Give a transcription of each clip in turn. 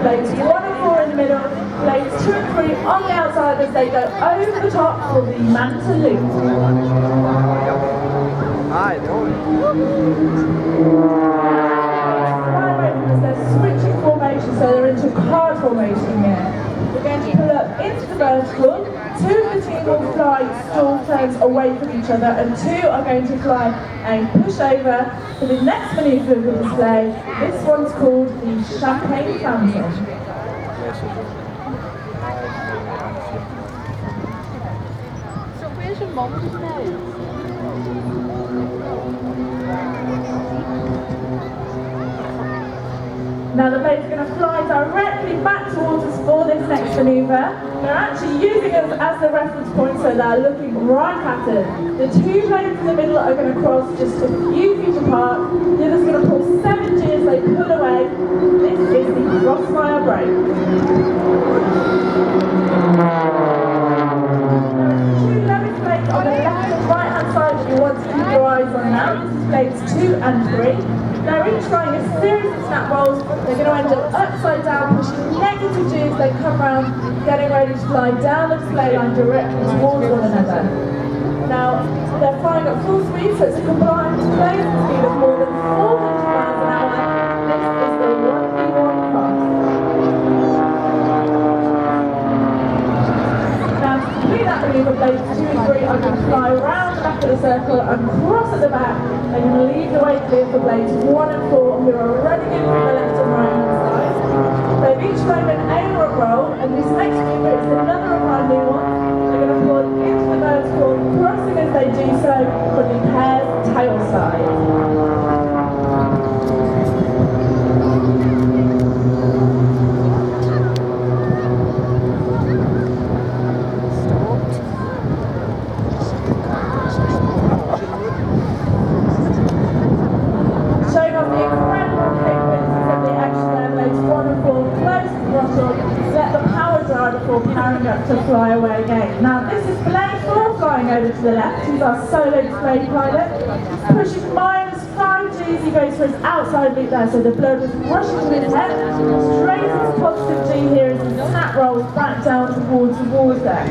blades 1 and 4 in the middle, blades 2 and 3 on the outside as they go over the top for the manta loop. They're switching formation, so they're into card formation here. We're going to pull up into the vertical. 2 of the team will fly stall turns away from each other, and 2 are going to fly a pushover for the next manoeuvre of the display. This one's called the Champagne Fountain. So where's your mum today? Now the blades are going to fly directly back towards us for this next manoeuvre. They're actually using us as the reference point, so they're looking right at us. The 2 blades in the middle are going to cross just a few feet apart. The other's going to pull 7 G as they pull away. This is the crossfire break. There are 2 lowest blades on the left and right hand side that you want to keep your eyes on now. This is blades 2 and 3. They're each flying a series of snap rolls. They're going to end up upside down, pushing negative G as they come round, getting ready to fly down the display line directly towards one another. Now, they're flying at full speed, so it's a combined blade speed of more than 400 miles an hour. This is the 1v1 cross. Now, to complete that manoeuvre, blades 2 and 3 are going to fly around the back of the circle and cross at the back. They're going to leave the way clear for blades 1 and 4 who are running in from the left and right hand side. They've each flown an aileron roll, and this next manoeuvre is another of our new ones. They're going to pull into the vertical, crossing as they do so for the pair's tail side. Carrying up to fly away again. Now this is blade 4 flying over to the left. He's our solo display pilot. Pushing minus 5 G as he goes for his outside loop there, so the blood is rushing to his head. Straight into positive G here as the snap rolls back down towards the water.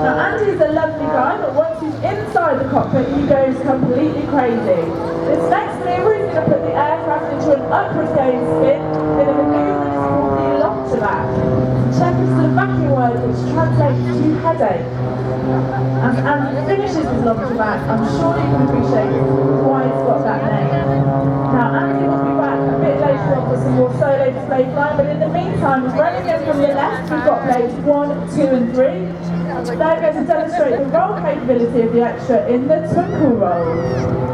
Now Andy is a lovely guy, but once he's inside the cockpit he goes completely crazy. This next manoeuvre is going to put the aircraft into an upward going spin in a manoeuvre that is called the lock-to-back. Czechoslovakian word which translates to headache. As Andy finishes his lock-to-back, I'm sure you can appreciate why it's got that name. Now Andy will be back a bit later on for some more solo display flying, but in the meantime, running in from the left, we've got blades 1, 2 and 3. They're going to demonstrate the roll capability of the extra in the twinkle rolls.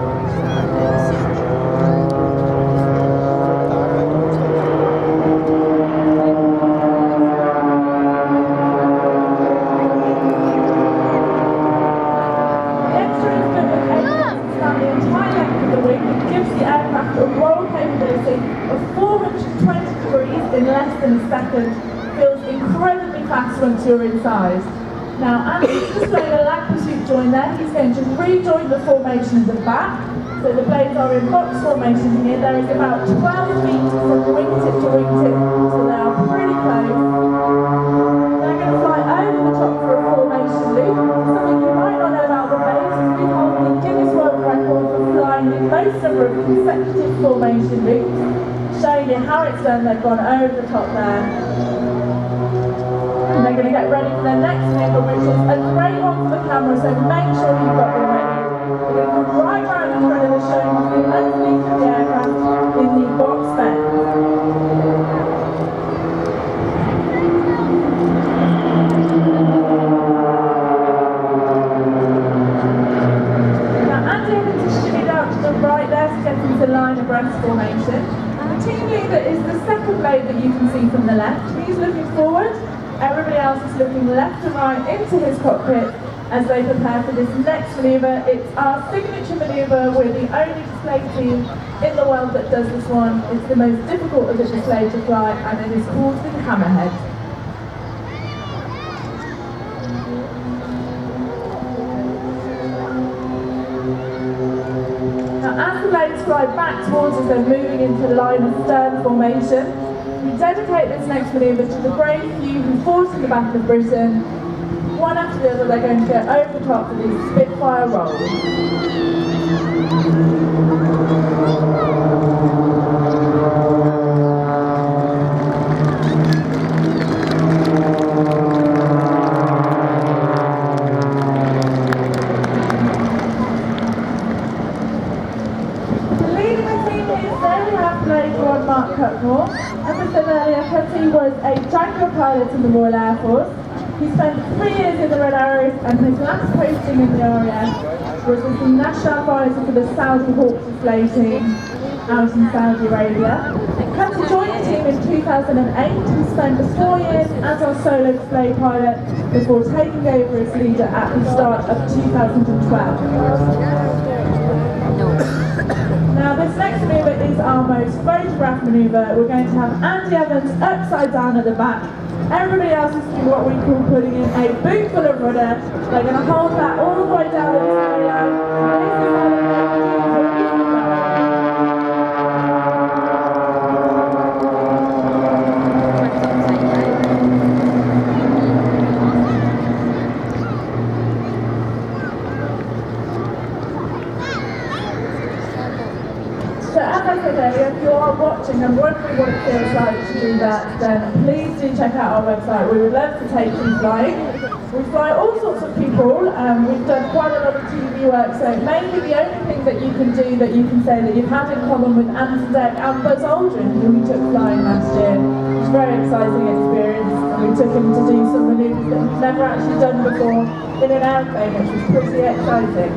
Second feels incredibly fast once you're inside. Now Andy's displaying a lag pursuit join there. He's going to rejoin the formation at the back. So the blades are in box formation here. There is about 12 feet from wingtip to wingtip, so they are pretty close. They're going to fly over the top for a formation loop. Something you might not know about the blades is we hold the Guinness World Record for flying the most number of consecutive formation loops. Showing you how it's done, they've gone over the top there. And they're going to get ready for their next maneuver, which is a great one for the camera, so make sure you've got them ready. They're going to come right round in front of the showing you the underneath of the aircraft in the box bend. Now Andy Evans is shimmied out to the right there to get into line abreast formation. Team leader is the second blade that you can see from the left. He's looking forward, everybody else is looking left and right into his cockpit as they prepare for this next manoeuvre. It's our signature manoeuvre. We're the only display team in the world that does this one. It's the most difficult of the display to fly, and it is called the hammerhead. As the blades fly back towards us, they're moving into line of stern formation. we dedicate this next manoeuvre to the brave few who fought in the Battle of Britain. One after the other, they're going to get over the top for these Spitfire rolls. As I said earlier, Cutty was a Jaguar pilot in the Royal Air Force. He spent 3 years in the Red Arrows, and his last posting in the RAF was as the National Advisor for the Saudi Hawk display team out in Saudi Arabia. Cutty joined the team in 2008. He spent 4 years as our solo display pilot before taking over as leader at the start of 2012. Now this next manoeuvre is our most photographed manoeuvre. We're going to have Andy Evans upside down at the back. Everybody else is doing what we call putting in a boot full of rudder. They're going to hold that all the way down the display line. So as I said earlier, if you are watching and wondering what it feels like to do that, then please do check out our website. We would love to take you flying. We fly all sorts of people. We've done quite a lot of TV work, so maybe the only thing that you can do that you can say that you've had in common with Anton Deck and Buzz Aldrin, who we took flying last year. It was a very exciting experience, and we took him to do some manoeuvres that he'd never actually done before in an airplane, which was pretty exciting.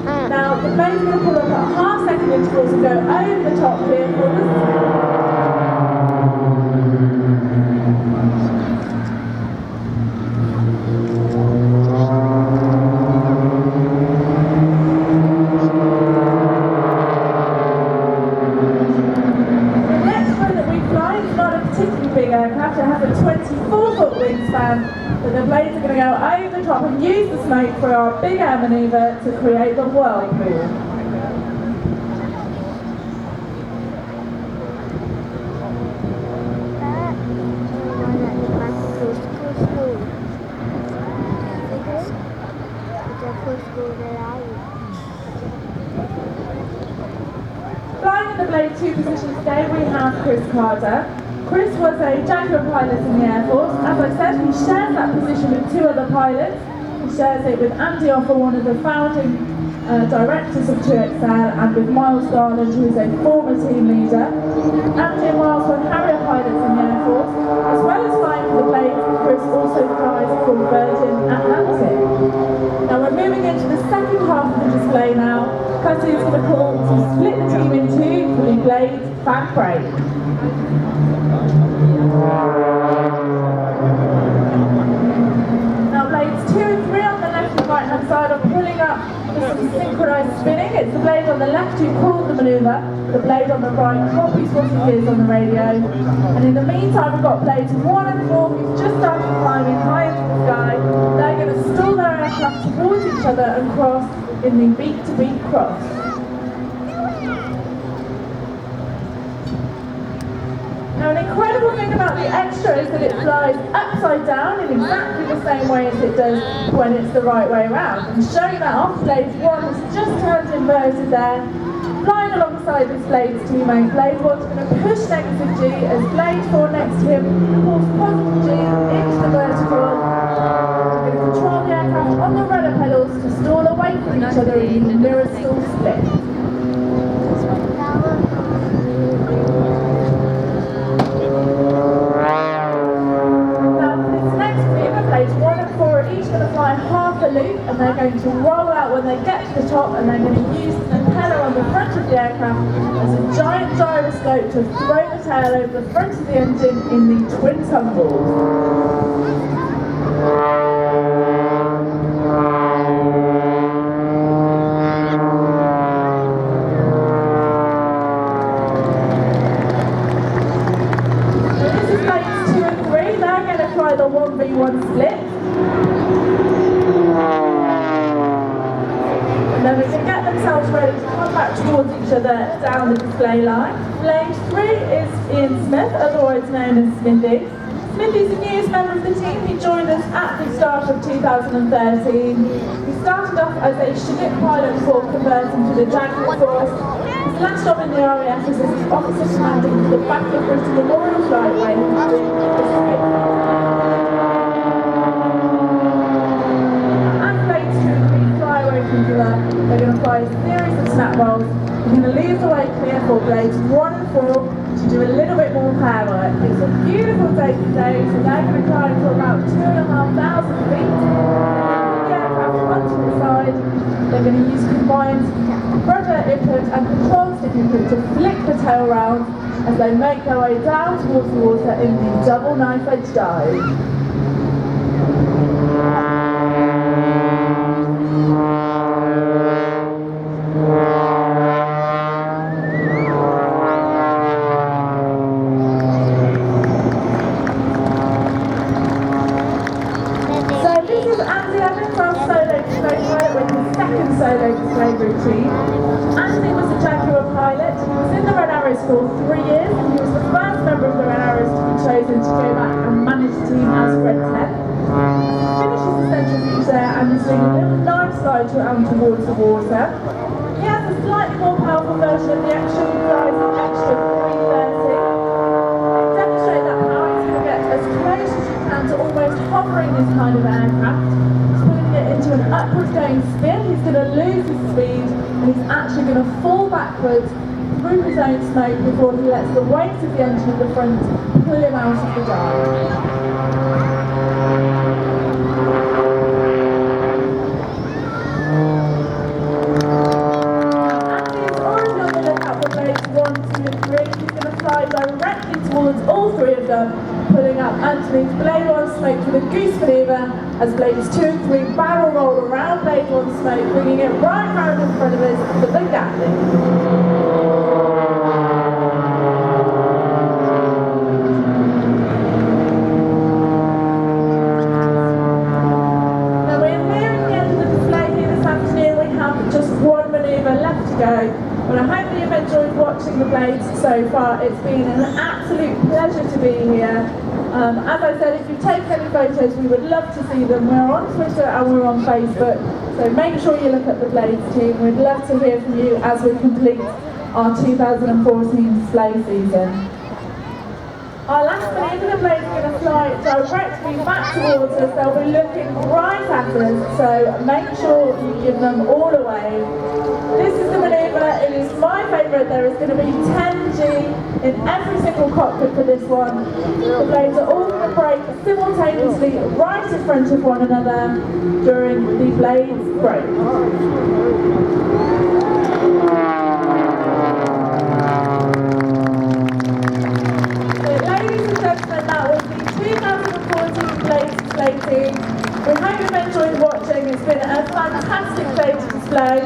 Now, the blade's going to pull up at half-second intervals and go over the top here for the next one that we fly is not a particularly big aircraft. It has a 24-foot wingspan. So the blades are going to go over the top and use the smoke for our big air manoeuvre to create the whirlpool. Flying in the Blade 2 position today, we have Chris Carter. Chris was a Jaguar pilot in the Air Force. As I said, he shares that position with 2 other pilots. He shares it with Andy Offer, one of the founding directors of 2XL, and with Miles Garland, who is a former team leader. Andy and Miles were Harrier pilots in the Air Force. As well as flying for the Blade, Chris also flies for Virgin Atlantic. Now we're moving into the second half of the display now. Cutty is going to call to split the team in 2 for the Blade fag break. Now blades 2 and 3 on the left and right hand side are pulling up for some synchronised spinning. It's the blade on the left who called the manoeuvre, the blade on the right copies what he hears on the radio. And in the meantime we've got blades 1 and 4 who've just started climbing high into the sky. They're going to stall their aircraft towards each other and cross in the beat-to-beat cross. Now an incredible thing about the Extra is that it flies upside down in exactly the same way as it does when it's the right way around. And showing that off, Blade 1 has just turned inverted there, flying alongside this Blade's teammate. Blade 1's going to push negative G as Blade 4 next to him pulls positive G into the vertical. We're going to control the aircraft on the rudder pedals to stall away from each other in the mirror stall split. And they're going to roll out when they get to the top, and they're going to use the propeller on the front of the aircraft as a giant gyroscope to throw the tail over the front of the engine in the twin tumbles. So this is blades 2 and 3. They're going to fly the 1v1 split. And then we can get themselves ready to come back towards each other down the display line. Blade 3 is in Ian Smith, otherwise known as Smithy. Smithy's the newest member of the team. He joined us at the start of 2013. He started off as a StuartC pilot before converting to the Jaguar Force. His last job in the RAF was as officer commanding for the Battle of Britain Memorial Flightway. As blades we fly away from the left, they're going to fly a series of snap rolls. We're going to leave the way clear for blades 1 and 4 to do a little bit more power work. It's a beautiful day today, so they're going to climb to about 2,500 feet. The aircraft onto the side. They're going to use combined rudder input and control stick input to flick the tail round as they make their way down towards the water in the double knife edge dive. Solo display routine. Andy was a Jaguar pilot. He was in the Red Arrows for 3 years, and he was the first member of the Red Arrows to be chosen to go back and manage the team as Red 10. He finishes the central beach there and is doing a little dive slide around towards the water. He has a slightly more powerful version of the Extra, he flies an Extra 330. To demonstrate that power, he's going to get as close as you can to almost hovering this kind of aircraft. Into an upwards going spin, he's going to lose his speed and he's actually going to fall backwards through his own smoke before he lets the weight of the engine at the front pull him out of the dive. Andy is already on the lookout for blades 1, 2 and 3. He's going to fly directly towards all 3 of them, pulling up underneath blade 1 smoke with a goose maneuver as blades 2 and 3 barrel roll around blade 1 smoke, bringing it right round in front of us for the Gatling. Now we're nearing the end of the display here this afternoon. We have just 1 manoeuvre left to go. But I hope that you've enjoyed watching the blades so far. It's been an absolute pleasure to be here. As I said, if you take any photos, we would love to see them. We're on Twitter and we're on Facebook, so make sure you look at the Blades team. We'd love to hear from you as we complete our 2014 display season. Our last manoeuvre, the Blades are going to fly directly back towards us. They'll be looking right at us, so make sure you give them all away. This is the manoeuvre. It is my favourite. There is going to be 10G in every single cockpit for this one. The blades are all going to break simultaneously right in front of one another during the blades break. So, ladies and gentlemen, that was the 2014 Blades display team. We hope you've enjoyed watching. It's been a fantastic day to display.